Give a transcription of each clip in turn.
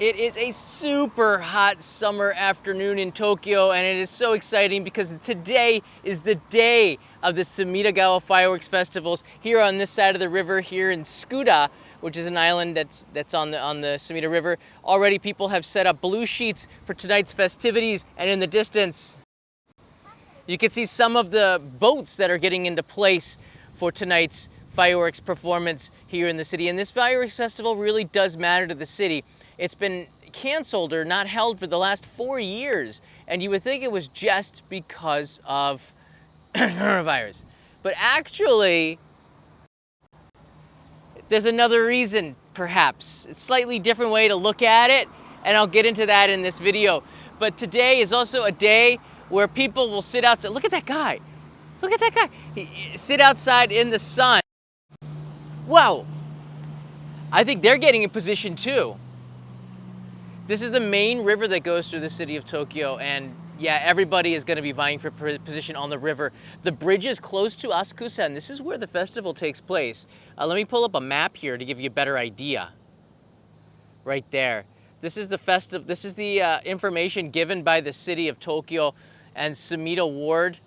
It is a super hot summer afternoon in Tokyo, and it is so exciting because today is the day of the Sumidagawa Fireworks Festivals here on this side of the river here in Tsukuda, which is an island that's on the Sumida River. Already people have set up blue sheets for tonight's festivities, and in the distance you can see some of the boats that are getting into place for tonight's fireworks performance here in the city. And this fireworks festival really does matter to the city. It's been canceled or not held for the last 4 years, and you would think it was just because of coronavirus. But actually, there's another reason, perhaps. It's a slightly different way to look at it, and I'll get into that in this video. But today is also a day where people will sit outside. Look at that guy. Look at that guy. Sit outside in the sun. Wow. I think they're getting in position too. This is the main river that goes through the city of Tokyo, and yeah, everybody is going to be vying for position on the river. The bridge is close to Asakusa, and this is where the festival takes place. Let me pull up a map here to give you a better idea. Right there. This is the festival. This is the information given by the city of Tokyo and Sumida Ward,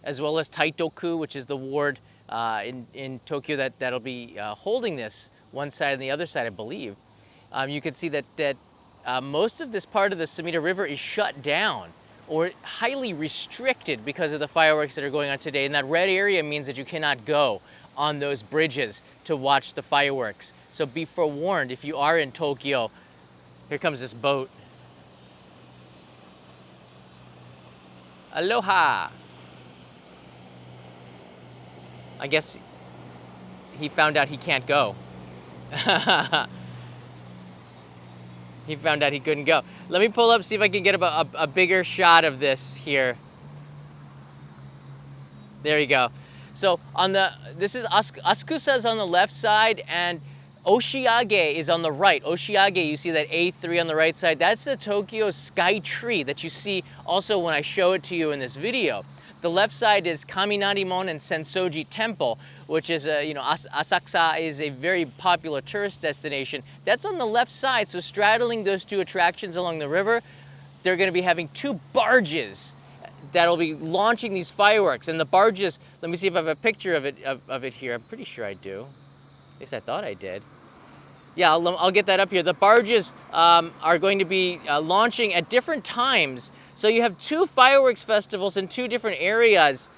as well as Taitoku, which is the ward in Tokyo that'll be holding this. One side and the other side, I believe. You can see that most of this part of the Sumida River is shut down or highly restricted because of the fireworks that are going on today. And that red area means that you cannot go on those bridges to watch the fireworks. So be forewarned if you are in Tokyo. Here comes this boat. Aloha. I guess he found out he can't go. He found out he couldn't go. Let me pull up, see if I can get a bigger shot of this here. There you go. So this is Asakusa is on the left side, and Oshiage is on the right. Oshiage, you see that A3 on the right side. That's the Tokyo sky tree that you see also when I show it to you in this video. The left side is Kaminarimon and Sensoji Temple, which is Asakusa is a very popular tourist destination. That's on the left side, so straddling those two attractions along the river, they're going to be having two barges that'll be launching these fireworks. And the barges, let me see if I have a picture of it here. I'm pretty sure I do. At least I thought I did. Yeah, I'll get that up here. The barges are going to be launching at different times. So you have two fireworks festivals in two different areas.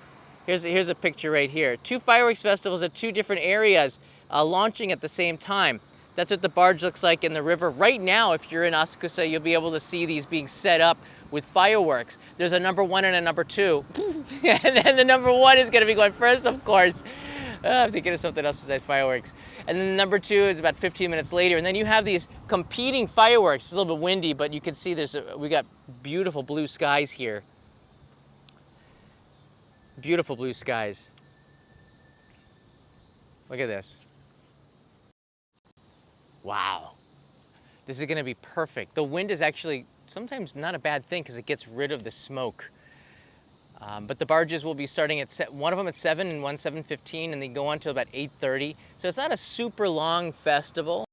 Here's a picture right here. Two fireworks festivals at two different areas launching at the same time. That's what the barge looks like in the river. Right now, if you're in Asakusa, you'll be able to see these being set up with fireworks. There's a number 1 and a number 2. And then the number 1 is going to be going first, of course. I'm thinking of something else besides fireworks. And then the number 2 is about 15 minutes later. And then you have these competing fireworks. It's a little bit windy, but you can see we got beautiful blue skies here. Beautiful blue skies. Look at this. Wow. This is going to be perfect. The wind is actually sometimes not a bad thing because it gets rid of the smoke. But the barges will be starting at one of them at 7 and one 7:15, and they go on till about 8:30. So it's not a super long festival,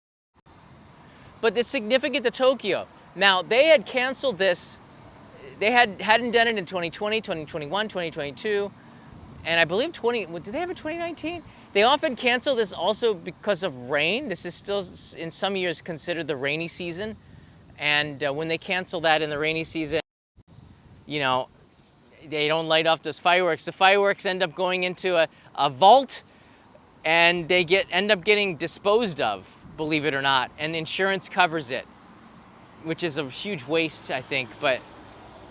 but it's significant to Tokyo. Now, they had canceled this. They hadn't done it in 2020, 2021, 2022, and I believe did they have a 2019? They often cancel this also because of rain. This is still in some years considered the rainy season, and when they cancel that in the rainy season, they don't light off those fireworks. The fireworks end up going into a vault, and they end up getting disposed of, believe it or not, and insurance covers it, which is a huge waste, I think. But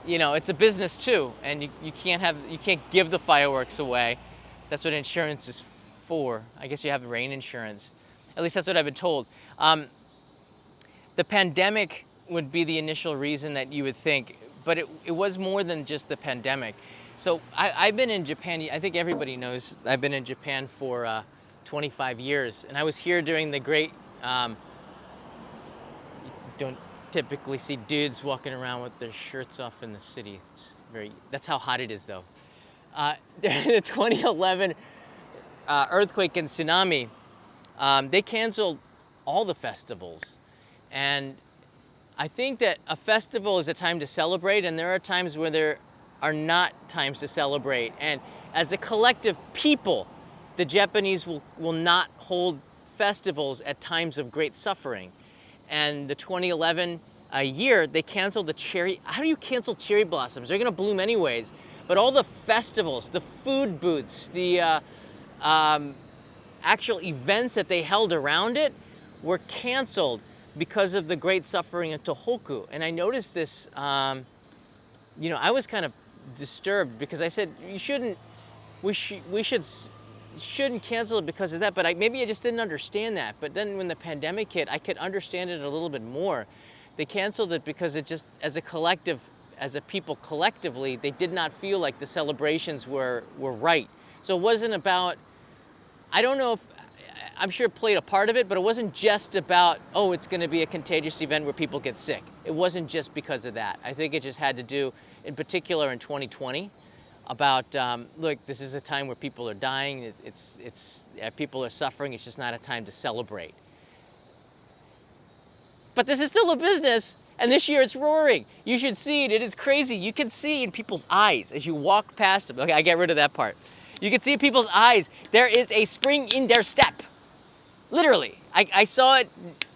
it's a business too, and you can't give the fireworks away. That's what insurance is for. I guess you have rain insurance. At least that's what I've been told. The pandemic would be the initial reason that you would think. But it was more than just the pandemic. So I've been in Japan, I think everybody knows I've been in Japan for 25 years. And I was here during the great, you don't typically see dudes walking around with their shirts off in the city. That's how hot it is though. The 2011 earthquake and tsunami, they canceled all the festivals. And I think that a festival is a time to celebrate, and there are times where there are not times to celebrate. And as a collective people, the Japanese will not hold festivals at times of great suffering. And the 2011 year, they canceled the cherry. How do you cancel cherry blossoms? They're gonna bloom anyways. But all the festivals, the food booths, the actual events that they held around it were canceled because of the great suffering in Tohoku. And I noticed this, you know, I was kind of disturbed because I said, we shouldn't cancel it because of that, but maybe I just didn't understand that. But then when the pandemic hit, I could understand it a little bit more. They canceled it because it just, as a collective, as a people collectively, they did not feel like the celebrations were right. So it wasn't about, I don't know if, I'm sure it played a part of it, but it wasn't just about, oh, it's gonna be a contagious event where people get sick. It wasn't just because of that. I think it just had to do, in particular in 2020, about, look, this is a time where people are dying, people are suffering, it's just not a time to celebrate. But this is still a business, and this year it's roaring. You should see it, it is crazy. You can see in people's eyes as you walk past them. Okay, I get rid of that part. You can see in people's eyes, there is a spring in their step. Literally, I saw it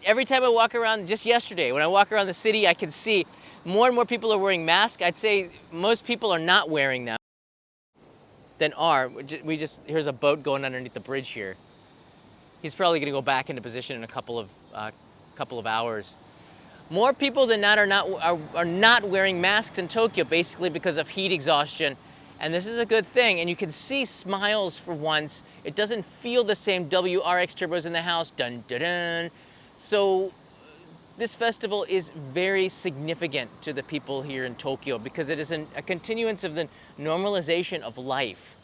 every time I walk around. Just yesterday, when I walk around the city, I can see more and more people are wearing masks. I'd say most people are not wearing them than are. Here's a boat going underneath the bridge here. He's probably gonna go back into position in a couple of hours. More people than not are not wearing masks in Tokyo, basically because of heat exhaustion. And this is a good thing, and you can see smiles for once. It doesn't feel the same WRX turbos in the house, dun dun dun. So this festival is very significant to the people here in Tokyo because it is a continuance of the normalization of life.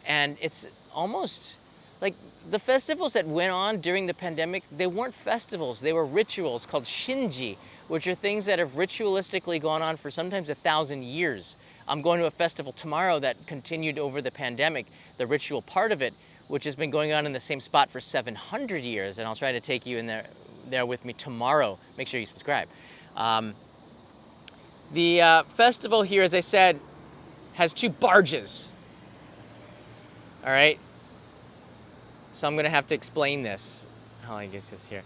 And it's almost like the festivals that went on during the pandemic, they weren't festivals, they were rituals called shinji, which are things that have ritualistically gone on for sometimes 1,000 years. I'm going to a festival tomorrow that continued over the pandemic, the ritual part of it, which has been going on in the same spot for 700 years, and I'll try to take you in there with me tomorrow. Make sure you subscribe. The festival here, as I said, has 2 barges. All right? So I'm gonna have to explain this. How I get this here.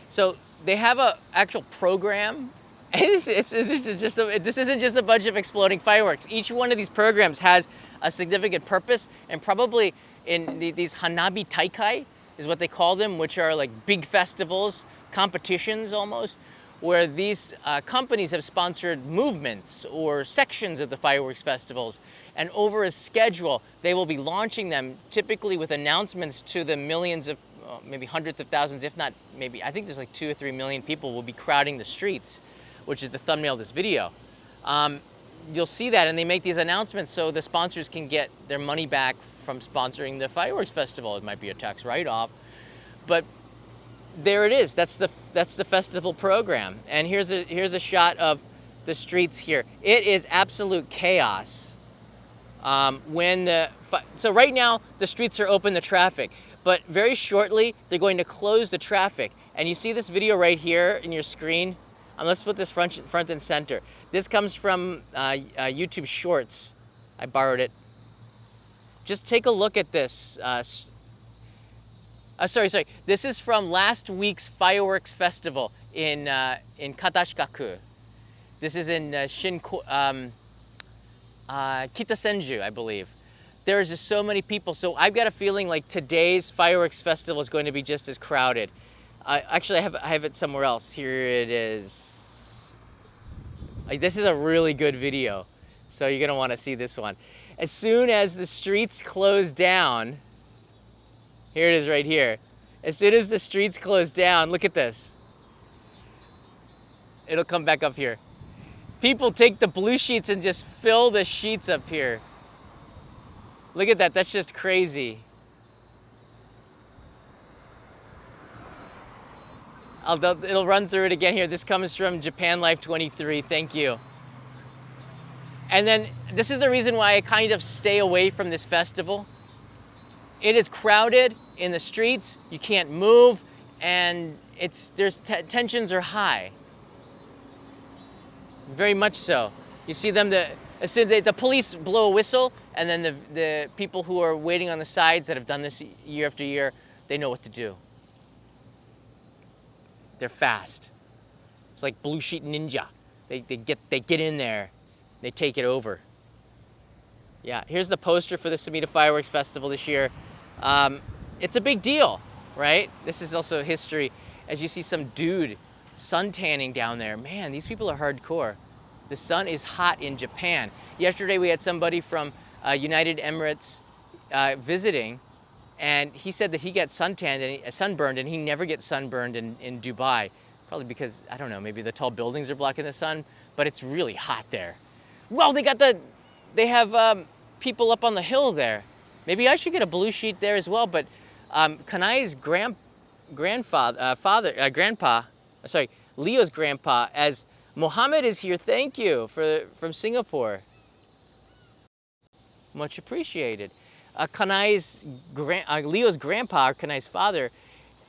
So they have an actual program. This isn't just a bunch of exploding fireworks. Each one of these programs has a significant purpose, and probably in these Hanabi Taikai is what they call them, which are like big festivals, competitions almost, where these companies have sponsored movements or sections of the fireworks festivals. And over a schedule, they will be launching them, typically with announcements to the millions of, maybe hundreds of thousands, if not maybe, I think there's like 2 or 3 million people will be crowding the streets, which is the thumbnail of this video. You'll see that, and they make these announcements so the sponsors can get their money back from sponsoring the fireworks festival. It might be a tax write-off, but there it is. That's the festival program. And here's a shot of the streets here. It is absolute chaos. So right now the streets are open to traffic, but very shortly they're going to close the traffic. And you see this video right here in your screen. Let's put this front and center. This comes from YouTube Shorts. I borrowed it. Just take a look at this. Sorry. This is from last week's fireworks festival in Katashikaku. This is in Kitasenju, I believe. There's just so many people. So I've got a feeling like today's fireworks festival is going to be just as crowded. Actually, I have it somewhere else. Here it is. Like, this is a really good video. So you're gonna wanna see this one. As soon as the streets close down, here it is right here. As soon as the streets close down, look at this. It'll come back up here. People take the blue sheets and just fill the sheets up here. Look at that, that's just crazy. It'll run through it again here. This comes from Japan Life 23, thank you. And then this is the reason why I kind of stay away from this festival. It is crowded in the streets, you can't move, and tensions are high. Very much so. You see them, as soon as the police blow a whistle, and then the people who are waiting on the sides that have done this year after year, they know what to do. They're fast. It's like Blue Sheet Ninja. They get in there, they take it over. Yeah, here's the poster for the Sumida Fireworks Festival this year. It's a big deal, right? This is also history. As you see some dude sun tanning down there. Man, these people are hardcore. The sun is hot in Japan. Yesterday we had somebody from United Emirates visiting, and he said that he got sunburned, and he never gets sunburned in Dubai. Probably because, I don't know, maybe the tall buildings are blocking the sun, but it's really hot there. Well, they have people up on the hill there. Maybe I should get a blue sheet there as well, but Kanai's Leo's grandpa, as Mohammed is here, thank you, from Singapore. Much appreciated. Leo's grandpa, or Kanai's father,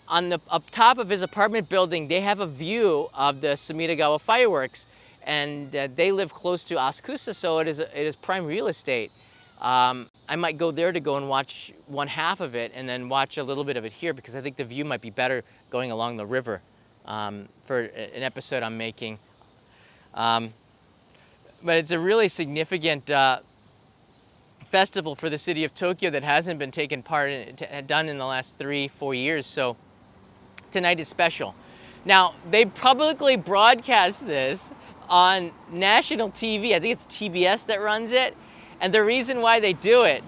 up top of his apartment building, they have a view of the Sumidagawa Fireworks, and they live close to Asakusa, so it is prime real estate. I might go there to go and watch one half of it, and then watch a little bit of it here, because I think the view might be better going along the river for an episode I'm making. But it's a really significant festival for the city of Tokyo that hasn't been done in the last 3-4 years, so tonight is special. Now, they publicly broadcast this on national TV. I think it's TBS that runs it. And the reason why they do it,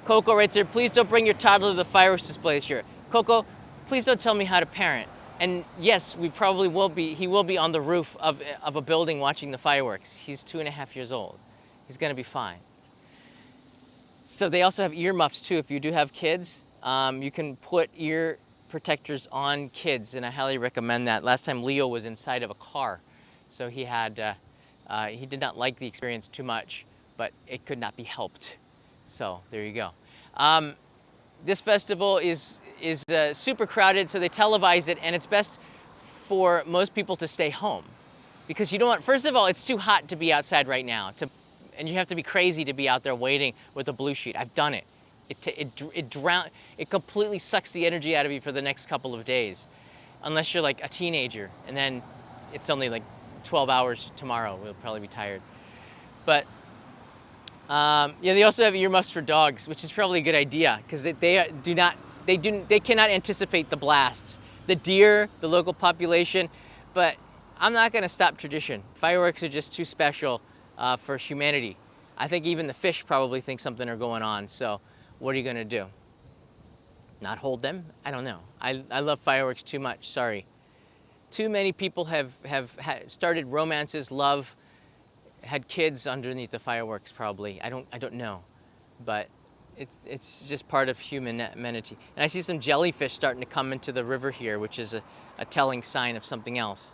Coco writes here, please don't bring your toddler to the fireworks display this year. Coco, please don't tell me how to parent. And yes, he will be on the roof of a building watching the fireworks. He's 2.5 years old. He's gonna be fine. So they also have earmuffs too. If you do have kids, you can put ear protectors on kids, and I highly recommend that. Last time Leo was inside of a car, so he did not like the experience too much, but it could not be helped. So there you go. This festival is super crowded, so they televise it, and it's best for most people to stay home, because you don't want, first of all, it's too hot to be outside right now, and you have to be crazy to be out there waiting with a blue sheet. I've done it. It completely sucks the energy out of you for the next couple of days, unless you're like a teenager, and then it's only like 12 hours tomorrow. We'll probably be tired. But yeah, they also have earmuffs for dogs, which is probably a good idea, because they cannot anticipate the blasts. The deer, the local population, but I'm not gonna stop tradition. Fireworks are just too special for humanity. I think even the fish probably think something are going on, so what are you gonna do? Not hold them? I don't know. I love fireworks too much, sorry. Too many people have started romances, had kids underneath the fireworks probably. I don't know, but it's just part of humanity. And I see some jellyfish starting to come into the river here, which is a telling sign of something else.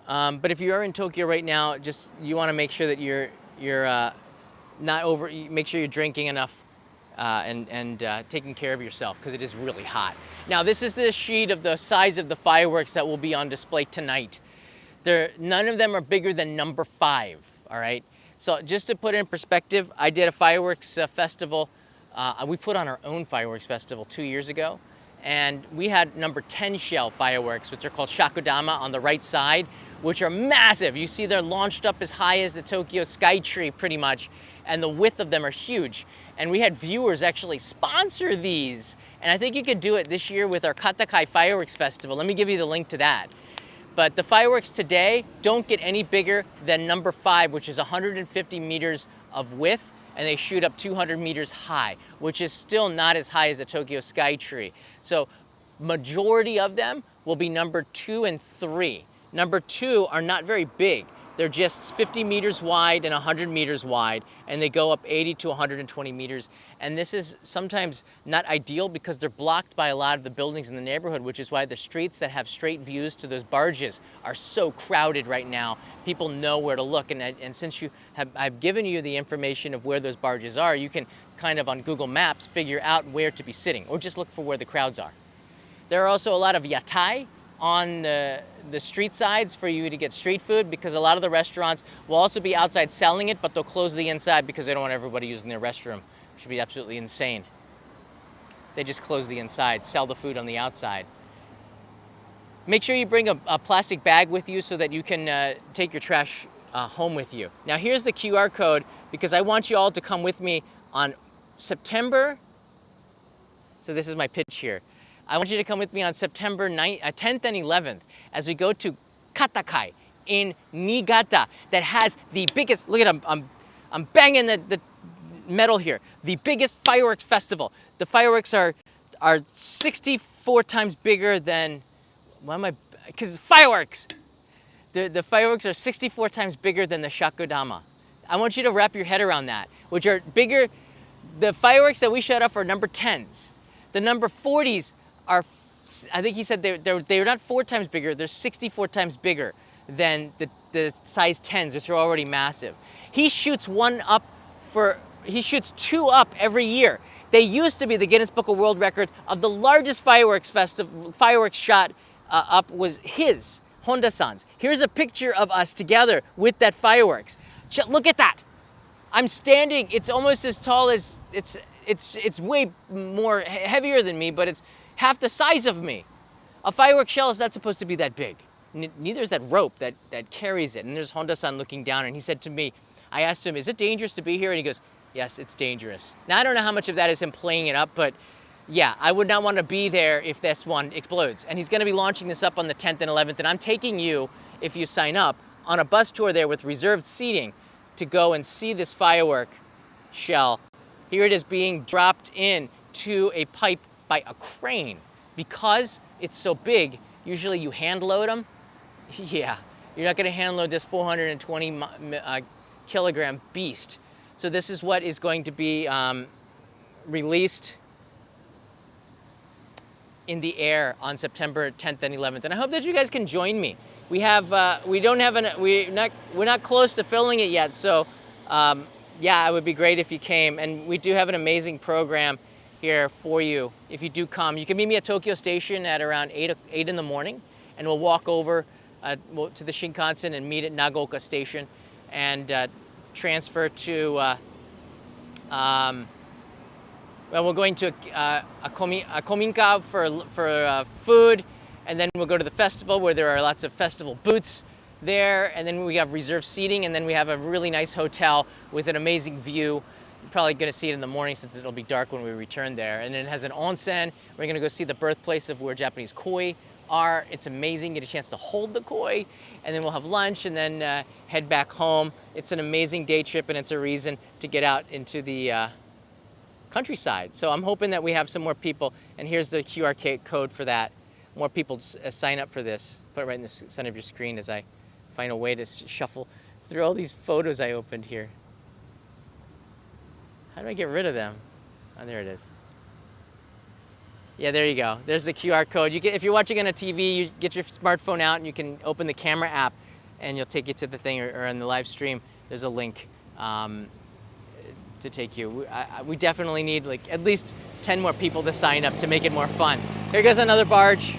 But if you are in Tokyo right now, you want to make sure that you're make sure you're drinking enough and taking care of yourself, because it is really hot. Now, this is the sheet of the size of the fireworks that will be on display tonight. None of them are bigger than number 5, all right? So just to put it in perspective, I did a fireworks festival. We put on our own fireworks festival 2 years ago, and we had number 10 shell fireworks, which are called shakodama on the right side, which are massive. You see they're launched up as high as the Tokyo sky tree pretty much, and the width of them are huge. And we had viewers actually sponsor these. And I think you could do it this year with our Katakai Fireworks Festival. Let me give you the link to that. But the fireworks today don't get any bigger than number 5, which is 150 meters of width, and they shoot up 200 meters high, which is still not as high as the Tokyo sky tree. So majority of them will be number 2 and 3. Number 2 are not very big. They're just 50 meters wide and 100 meters wide, and they go up 80 to 120 meters. And this is sometimes not ideal because they're blocked by a lot of the buildings in the neighborhood, which is why the streets that have straight views to those barges are so crowded right now. People know where to look, and since I've given you the information of where those barges are, you can kind of on Google Maps figure out where to be sitting, or just look for where the crowds are. There are also a lot of yatai on the street sides for you to get street food, because a lot of the restaurants will also be outside selling it, but they'll close the inside because they don't want everybody using their restroom. It should be absolutely insane. They just close the inside, sell the food on the outside. Make sure you bring a plastic bag with you so that you can take your trash home with you. Now here's the QR code, because I want you all to come with me on September. So this is my pitch here. I want you to come with me on September 10th and 11th as we go to Katakai in Niigata, that has the biggest, look at, I'm banging the metal here, the biggest fireworks festival. The fireworks are 64 times bigger than, why am I, because fireworks. The fireworks are 64 times bigger than the Shakodama. I want you to wrap your head around that, which are bigger. The fireworks that we shut off are number 10s. The number 40s are, I think he said they're not 4 times bigger, they're 64 times bigger than the size 10s, which are already massive. He shoots he shoots 2 up every year. They used to be the Guinness Book of World Record of the largest fireworks shot up was his, Honda-san's. Here's a picture of us together with that fireworks. Look at that. I'm standing, it's almost as tall as, it's way more heavier than me, but it's half the size of me. A fireworks shell is not supposed to be that big. Neither is that rope that carries it. And there's Honda-san looking down, and he said to me, I asked him, is it dangerous to be here? And he goes, yes, it's dangerous. Now, I don't know how much of that is him playing it up, but yeah, I would not want to be there if this one explodes. And he's going to be launching this up on the 10th and 11th, and I'm taking you, if you sign up, on a bus tour there with reserved seating to go and see this firework shell. Here it is being dropped in to a pipe by a crane. Because it's so big, usually you hand load them. Yeah, you're not going to hand load this 420 kilogram beast. So this is what is going to be released in the air on September 10th and 11th, and I hope that you guys can join me. We have we're not close to filling it yet, so yeah, it would be great if you came, and we do have an amazing program here for you. If you do come, you can meet me at Tokyo Station at around 8 in the morning, and we'll walk over to the Shinkansen and meet at Nagaoka Station, and transfer to. Well, we're going to a kominka for food, and then we'll go to the festival where there are lots of festival booths there, and then we have reserved seating, and then we have a really nice hotel with an amazing view. You're probably going to see it in the morning since it'll be dark when we return there. And then it has an onsen. We're going to go see the birthplace of where Japanese koi are. It's amazing. Get a chance to hold the koi, and then we'll have lunch, and then head back home. It's an amazing day trip, and it's a reason to get out into the countryside. So I'm hoping that we have some more people, and here's the QR code for that. More people sign up for this. Put it right in the center of your screen as I find a way to shuffle through all these photos I opened here. How do I get rid of them? Oh, there it is. Yeah, there you go. There's the QR code. If you're watching on a TV, you get your smartphone out and you can open the camera app, and you'll take you to the thing, or on the live stream, there's a link to take you. We definitely need like at least 10 more people to sign up to make it more fun. Here goes another barge.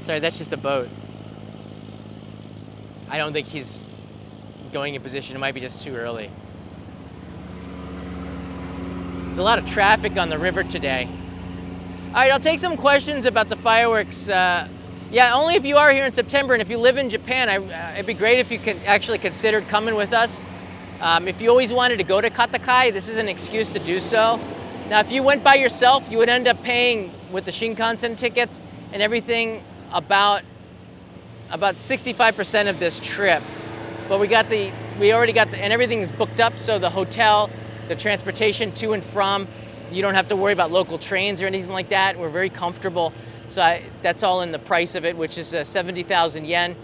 Sorry, that's just a boat. I don't think he's going in position. It might be just too early. There's a lot of traffic on the river today. All right, I'll take some questions about the fireworks. Yeah, only if you are here in September, and if you live in Japan, it'd be great if you could actually consider coming with us. If you always wanted to go to Katakai, this is an excuse to do so. Now, if you went by yourself, you would end up paying with the Shinkansen tickets and everything about 65% of this trip. But we already got and everything's booked up, so the hotel, the transportation to and from, you don't have to worry about local trains or anything like that. We're very comfortable. So that's all in the price of it, which is 70,000 yen.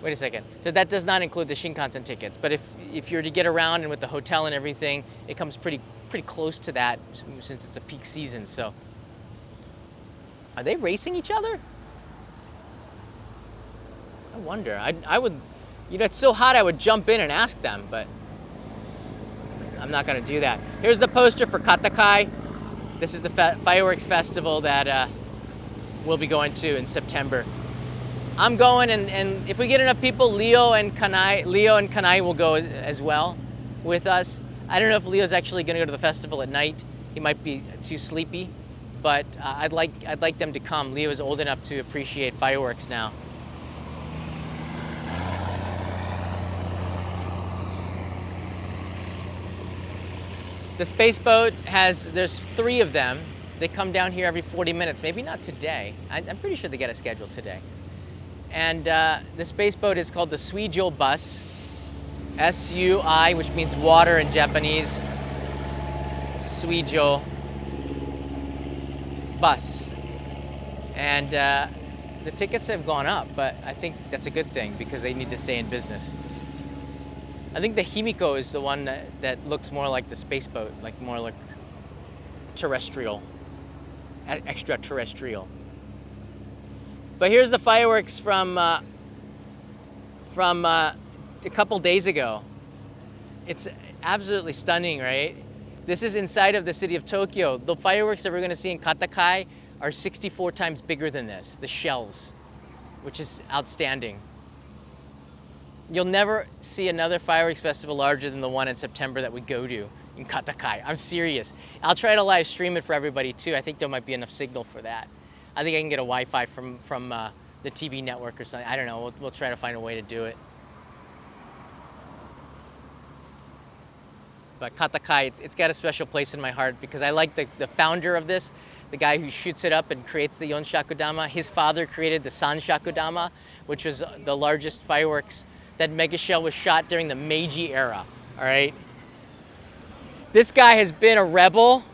Wait a second. So that does not include the Shinkansen tickets. But if you're to get around and with the hotel and everything, it comes pretty close to that since it's a peak season. So, are they racing each other? I wonder. I would, it's so hot I would jump in and ask them, but I'm not going to do that. Here's the poster for Katakai. This is the fireworks festival that we'll be going to in September. I'm going, and if we get enough people, Leo and Kanai will go as well with us. I don't know if Leo's actually going to go to the festival at night. He might be too sleepy, but I'd like them to come. Leo is old enough to appreciate fireworks now. The space boat there's 3 of them. They come down here every 40 minutes. Maybe not today. I'm pretty sure they get a schedule today. And the space boat is called the Suijo bus, S-U-I, which means water in Japanese. Suijo bus. And the tickets have gone up, but I think that's a good thing because they need to stay in business. I think the Himiko is the one that looks more like the space boat, like more like terrestrial, extraterrestrial. But here's the fireworks from a couple days ago. It's absolutely stunning, right? This is inside of the city of Tokyo. The fireworks that we're going to see in Katakai are 64 times bigger than this, the shells, which is outstanding. You'll never see another fireworks festival larger than the one in September that we go to in Katakai. I'm serious. I'll try to live stream it for everybody too. I think there might be enough signal for that. I think I can get a Wi-Fi from the TV network or something. I don't know. We'll try to find a way to do it. But Katakai, it's got a special place in my heart because I like the founder of this, the guy who shoots it up and creates the Yonshakudama. His father created the Sanshakudama, which was the largest fireworks. That mega shell was shot during the Meiji era, all right? This guy has been a rebel.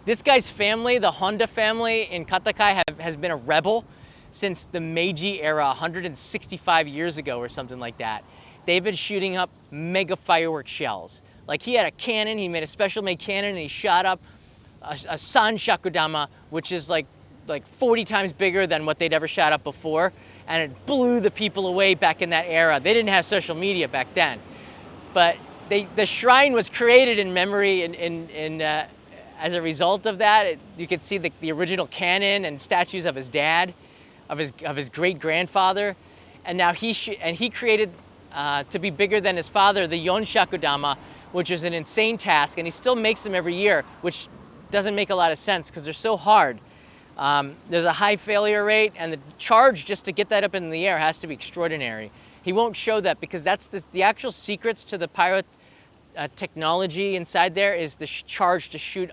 This guy's family, the Honda family in Katakai, has been a rebel since the Meiji era, 165 years ago or something like that. They've been shooting up mega firework shells. Like he had a cannon, he made a special made cannon and he shot up a Sanshakudama, which is like 40 times bigger than what they'd ever shot up before. And it blew the people away back in that era. They didn't have social media back then. But the shrine was created in memory as a result of that. You could see the original cannon and statues of his dad, of his great-grandfather. And now he created, to be bigger than his father, the Yonshakudama, which is an insane task. And he still makes them every year, which doesn't make a lot of sense because they're so hard. There's a high failure rate, and the charge just to get that up in the air has to be extraordinary. He won't show that because that's the actual secrets to the pyro technology inside there is the charge to shoot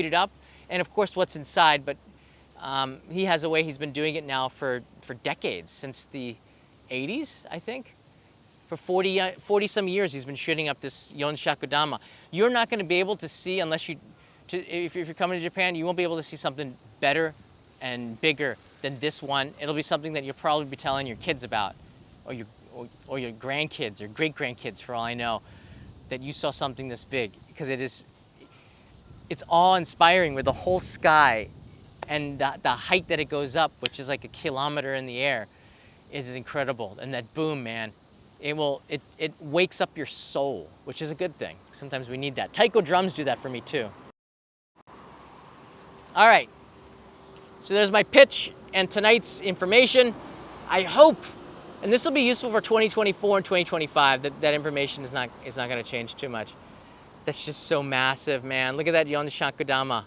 it up, and of course what's inside. But he has a way he's been doing it now for decades, since the 80s, I think. For 40 some years he's been shooting up this Yonshakudama. You're not going to be able to see unless if you're coming to Japan, you won't be able to see something better and bigger than this one. It'll be something that you'll probably be telling your kids about, or your grandkids or great-grandkids, for all I know, that you saw something this big, because it's awe-inspiring with the whole sky and the height that it goes up, which is like a kilometer in the air, is incredible. And that boom, man, it wakes up your soul, which is a good thing. Sometimes we need that. Taiko drums do that for me too. All right, so there's my pitch and tonight's information. I hope, and this will be useful for 2024 and 2025, that information is not going to change too much. That's just so massive, man. Look at that Yonshakudama.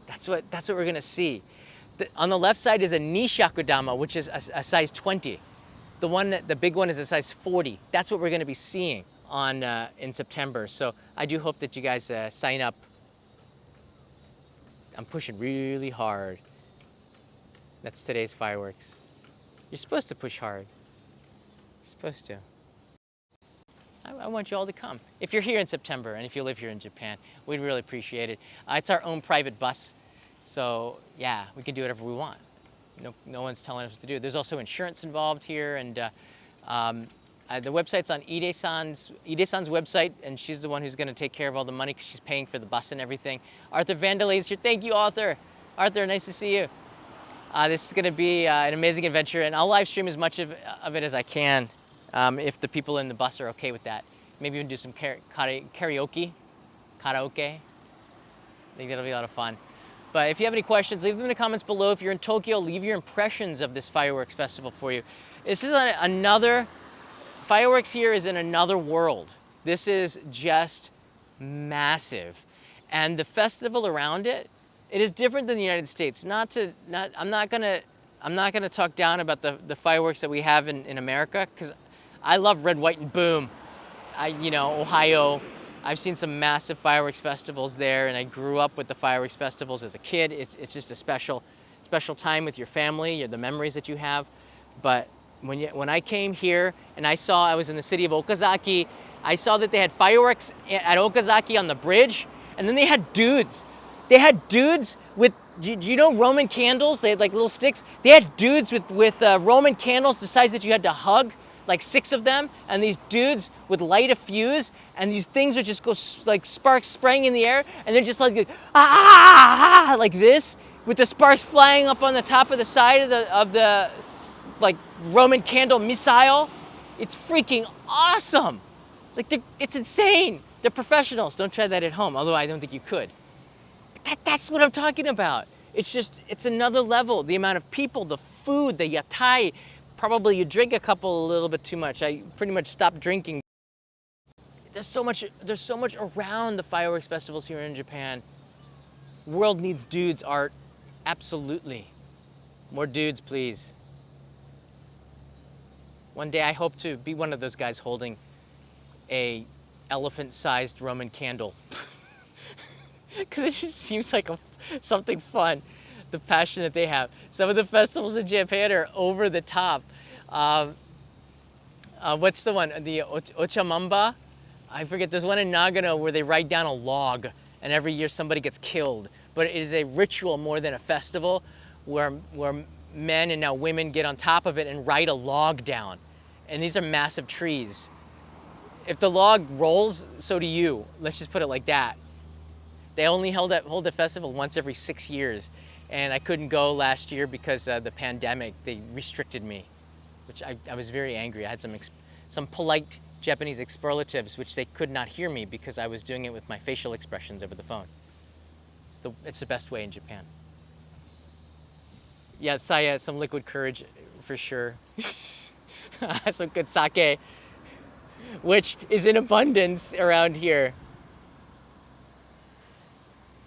That's what we're going to see. On the left side is a Nishakudama, which is a size 20. The big one is a size 40. That's what we're going to be seeing in September. So I do hope that you guys sign up. I'm pushing really hard. That's today's fireworks. You're supposed to push hard. You're supposed to. I want you all to come. If you're here in September and if you live here in Japan, we'd really appreciate it. It's our own private bus. So yeah, we can do whatever we want. No one's telling us what to do. There's also insurance involved here, and the website's on Ide-san's website, and she's the one who's going to take care of all the money because she's paying for the bus and everything. Arthur Vandelay's here. Thank you, Arthur. Arthur, nice to see you. This is going to be an amazing adventure, and I'll live stream as much of it as I can if the people in the bus are okay with that. Maybe even do some karaoke. I think that'll be a lot of fun. But if you have any questions, leave them in the comments below. If you're in Tokyo, leave your impressions of this fireworks festival for you. This is another, fireworks here is in another world. This is just massive. And the festival around it, it is different than the United States. I'm not gonna talk down about the fireworks that we have in America, because I love red, white, and boom. Ohio, I've seen some massive fireworks festivals there, and I grew up with the fireworks festivals as a kid. It's just a special time with your family, the memories that you have. But when I came here and I was in the city of Okazaki, I saw that they had fireworks at Okazaki on the bridge, and then they had dudes. They had dudes with, do you know Roman candles? They had like little sticks. They had dudes with Roman candles the size that you had to hug, like 6 of them, and these dudes would light a fuse, and these things would just go like sparks spraying in the air, and then just like like this, with the sparks flying up on the top of the side of the like Roman candle missile. It's freaking awesome. Like it's insane. They're professionals. Don't try that at home, although I don't think you could. But that's what I'm talking about. It's another level. The amount of people, the food, the yatai. Probably you drink a little bit too much. I pretty much stopped drinking. There's so much around the fireworks festivals here in Japan. World needs dudes, art. Absolutely. More dudes, please. One day I hope to be one of those guys holding a elephant-sized Roman candle. Because it just seems like something fun, the passion that they have. Some of the festivals in Japan are over the top. What's the one? The Ochamamba? I forget, there's one in Nagano where they write down a log, and every year somebody gets killed. But it is a ritual more than a festival, where men and now women get on top of it and write a log down. And these are massive trees. If the log rolls, so do you. Let's just put it like that. They only hold the festival once every 6 years. And I couldn't go last year because the pandemic. They restricted me, which I was very angry. I had some polite Japanese expletives, which they could not hear me because I was doing it with my facial expressions over the phone. It's the best way in Japan. Yeah, saya, some liquid courage for sure. Some good sake, which is in abundance around here.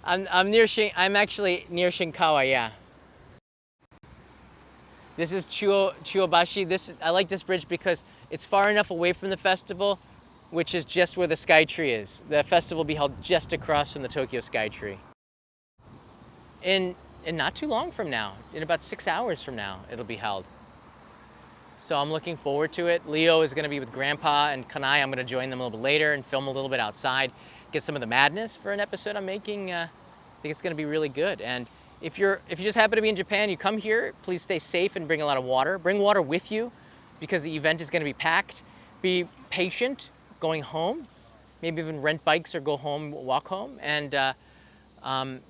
I'm actually near Shinkawa, yeah. This is Chuobashi. I like this bridge because it's far enough away from the festival, which is just where the Sky Tree is. The festival will be held just across from the Tokyo Sky Tree. In not too long from now, in about 6 hours from now, it'll be held. So I'm looking forward to it. Leo is gonna be with Grandpa, and Kanai, I'm gonna join them a little bit later and film a little bit outside, get some of the madness for an episode I'm making. I think it's gonna be really good. And if you just happen to be in Japan, you come here, please stay safe and bring a lot of water. Bring water with you because the event is gonna be packed. Be patient going home. Maybe even rent bikes or go home, walk home. And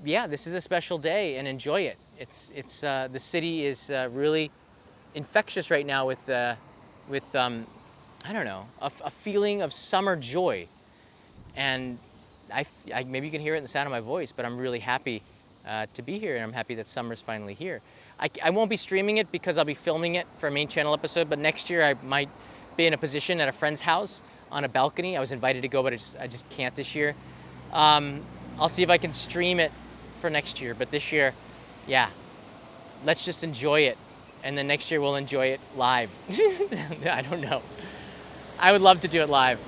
yeah, this is a special day and enjoy it. The city is really infectious right now with I don't know, a feeling of summer joy. And maybe you can hear it in the sound of my voice, but I'm really happy to be here, and I'm happy that summer's finally here. I won't be streaming it because I'll be filming it for a main channel episode, but next year I might be in a position at a friend's house on a balcony. I was invited to go, but I just can't this year. I'll see if I can stream it for next year, but this year, yeah, let's just enjoy it. And then next year we'll enjoy it live. I don't know. I would love to do it live.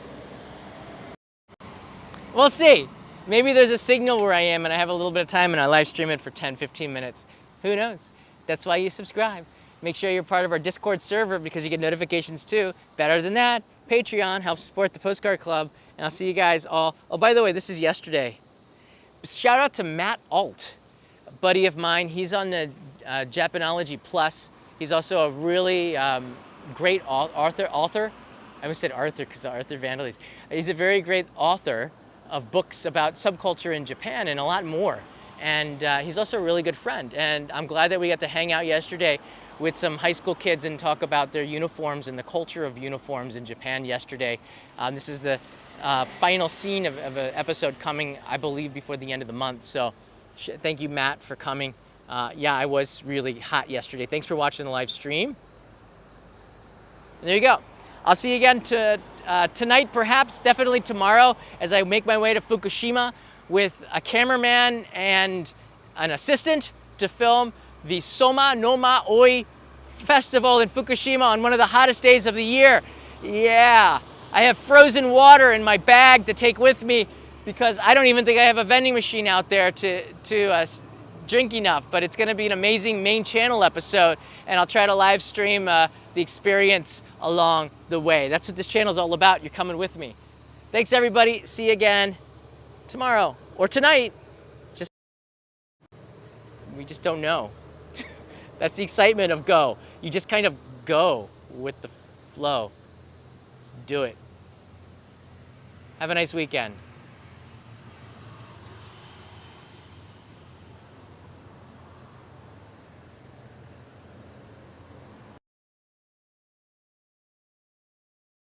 We'll see. Maybe there's a signal where I am and I have a little bit of time and I live stream it for 10, 15 minutes. Who knows? That's why you subscribe. Make sure you're part of our Discord server because you get notifications too. Better than that, Patreon helps support the Postcard Club. And I'll see you guys all. Oh, by the way, this is yesterday. Shout out to Matt Alt, a buddy of mine. He's on the Japanology Plus. He's also a really great author. I almost said Arthur because of Arthur Vanderleest. He's a very great author of books about subculture in Japan and a lot more. And he's also a really good friend. And I'm glad that we got to hang out yesterday with some high school kids and talk about their uniforms and the culture of uniforms in Japan yesterday. This is the final scene of an episode coming, I believe, before the end of the month. So Thank you, Matt, for coming. Yeah, I was really hot yesterday. Thanks for watching the live stream. And there you go. I'll see you again tonight, perhaps, definitely tomorrow, as I make my way to Fukushima with a cameraman and an assistant to film the Soma no Ma Oi Festival in Fukushima on one of the hottest days of the year. Yeah, I have frozen water in my bag to take with me because I don't even think I have a vending machine out there to drink enough, but it's gonna be an amazing main channel episode, and I'll try to live stream the experience along the way. That's what this channel is all about. You're coming with me. Thanks, everybody. See you again tomorrow or tonight. We just don't know. That's the excitement of go. You just kind of go with the flow. Do it. Have a nice weekend.